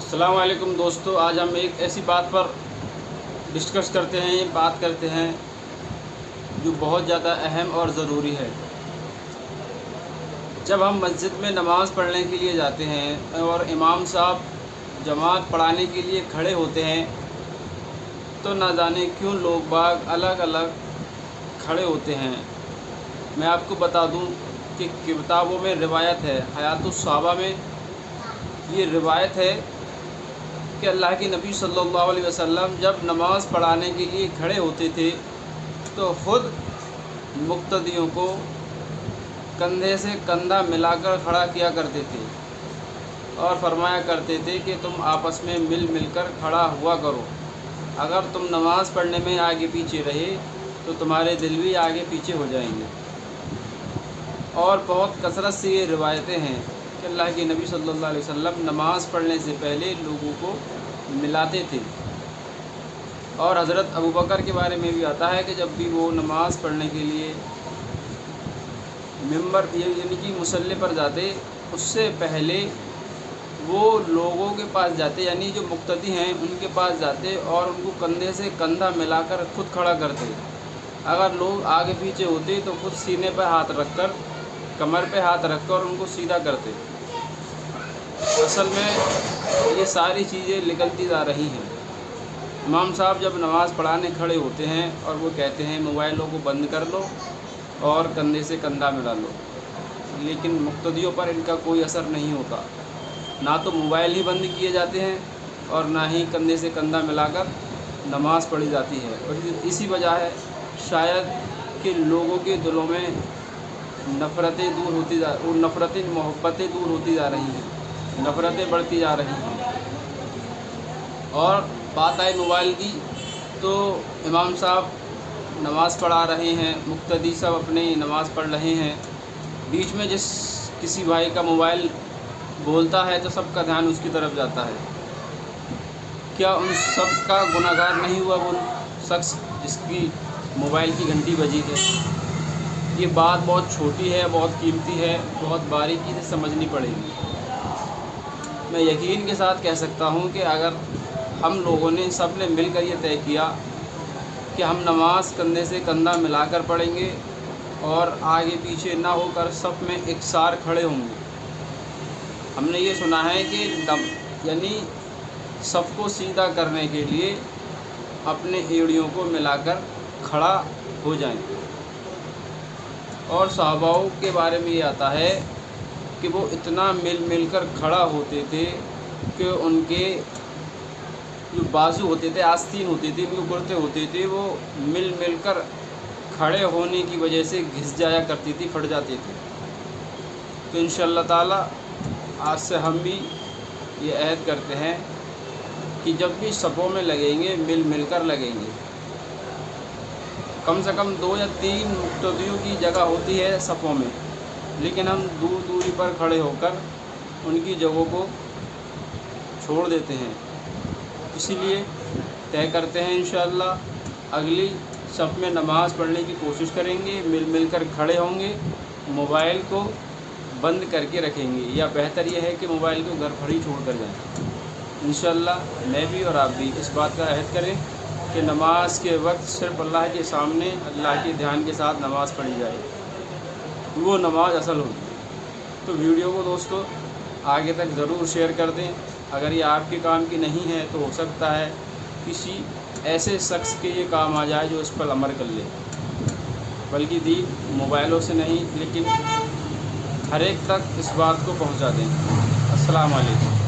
अस्सलाम वालेकुम दोस्तों, आज हम एक ऐसी बात पर डिस्कस करते हैं, बात करते हैं जो बहुत ज़्यादा अहम और ज़रूरी है। जब हम मस्जिद में नमाज़ पढ़ने के लिए जाते हैं और इमाम साहब जमात पढ़ाने के लिए खड़े होते हैं तो ना जाने क्यों लोग बाग अलग अलग खड़े होते हैं। मैं आपको बता दूं कि किताबों में रिवायत है, हयातुस सहाबा में ये रिवायत है कि अल्लाह के नबी सल्लल्लाहु अलैहि वसल्लम जब नमाज़ पढ़ाने के लिए खड़े होते थे तो ख़ुद मुक्तदियों को कंधे से कंधा मिलाकर खड़ा किया करते थे और फरमाया करते थे कि तुम आपस में मिल कर खड़ा हुआ करो। अगर तुम नमाज़ पढ़ने में आगे पीछे रहे तो तुम्हारे दिल भी आगे पीछे हो जाएंगे। और बहुत कसरत से ये रिवायतें हैं कि अल्लाह के नबी सल्लल्लाहु अलैहि वसल्लम नमाज़ पढ़ने से पहले लोगों को मिलाते थे। और हज़रत अबू बकर के बारे में भी आता है कि जब भी वो नमाज़ पढ़ने के लिए मिंबर यानी कि मुसल्ले पर जाते, उससे पहले वो लोगों के पास जाते, यानी जो मुक्तदी हैं उनके पास जाते और उनको कंधे से कंधा मिलाकर खुद खड़ा करते। अगर लोग आगे पीछे होते तो खुद सीने पर हाथ रखकर, कमर पे हाथ रखकर उनको सीधा करते। असल में ये सारी चीज़ें निकलती जा रही हैं। इमाम साहब जब नमाज़ पढ़ाने खड़े होते हैं और वो कहते हैं मोबाइलों को बंद कर लो और कंधे से कंधा मिला लो, लेकिन मुक्तदियों पर इनका कोई असर नहीं होता। ना तो मोबाइल ही बंद किए जाते हैं और ना ही कंधे से कंधा मिलाकर नमाज़ पढ़ी जाती है। और इसी वजह है शायद कि लोगों के दिलों में नफ़रतें दूर होती मोहब्बतें दूर होती जा रही हैं, नफ़रतें बढ़ती जा रही हैं। और बात आई मोबाइल की, तो इमाम साहब नमाज़ पढ़ा रहे हैं, मुक्तदी सब अपने नमाज़ पढ़ रहे हैं, बीच में जिस किसी भाई का मोबाइल बोलता है तो सबका ध्यान उसकी तरफ जाता है। क्या उन सब का गुनहगार नहीं हुआ वो शख्स जिसकी मोबाइल की घंटी बजी है? ये बात बहुत छोटी है, बहुत कीमती है, बहुत बारीकी से समझनी पड़ेगी। मैं यकीन के साथ कह सकता हूँ कि अगर हम लोगों ने सब ने मिलकर ये तय किया कि हम नमाज़ कंधे से कंधा मिलाकर पढ़ेंगे और आगे पीछे ना होकर सब में एकसार खड़े होंगे। हमने ये सुना है कि यानी सबको सीधा करने के लिए अपने एड़ियों को मिलाकर खड़ा हो जाएं। और सहाबाओं के बारे में ये आता है कि वो इतना मिल कर खड़ा होते थे कि उनके जो बाजू होते थे, आस्तीन होते थे, जो गुर्दे होते थे, वो मिल कर खड़े होने की वजह से घिस जाया करती थी, फट जाते थे। तो इंशाअल्लाह ताला आज से हम भी ये अहद करते हैं कि जब भी सफ़ों में लगेंगे मिल कर लगेंगे। कम से कम 2 या 3 मुक्तदियों की जगह होती है सफ़ों में, लेकिन हम दूरी पर खड़े होकर उनकी जगहों को छोड़ देते हैं। इसीलिए तय करते हैं इंशाअल्लाह अगली सफ़ में नमाज़ पढ़ने की कोशिश करेंगे, मिल कर खड़े होंगे, मोबाइल को बंद करके रखेंगे, या बेहतर यह है कि मोबाइल को घर पर ही छोड़ कर जाएँ। इंशाअल्लाह मैं भी और आप भी इस बात का अहद करें कि नमाज के वक्त सिर्फ़ अल्लाह के सामने अल्लाह के ध्यान के साथ नमाज़ पढ़ी जाए, वो नमाज असल होगी। तो वीडियो को दोस्तों आगे तक ज़रूर शेयर कर दें। अगर ये आपके काम की नहीं है तो हो सकता है किसी ऐसे शख्स के ये काम आ जाए जो इस पर अमल कर ले, बल्कि दीन मोबाइलों से नहीं लेकिन हर एक तक इस बात को पहुंचा दें। अस्सलाम वालेकुम।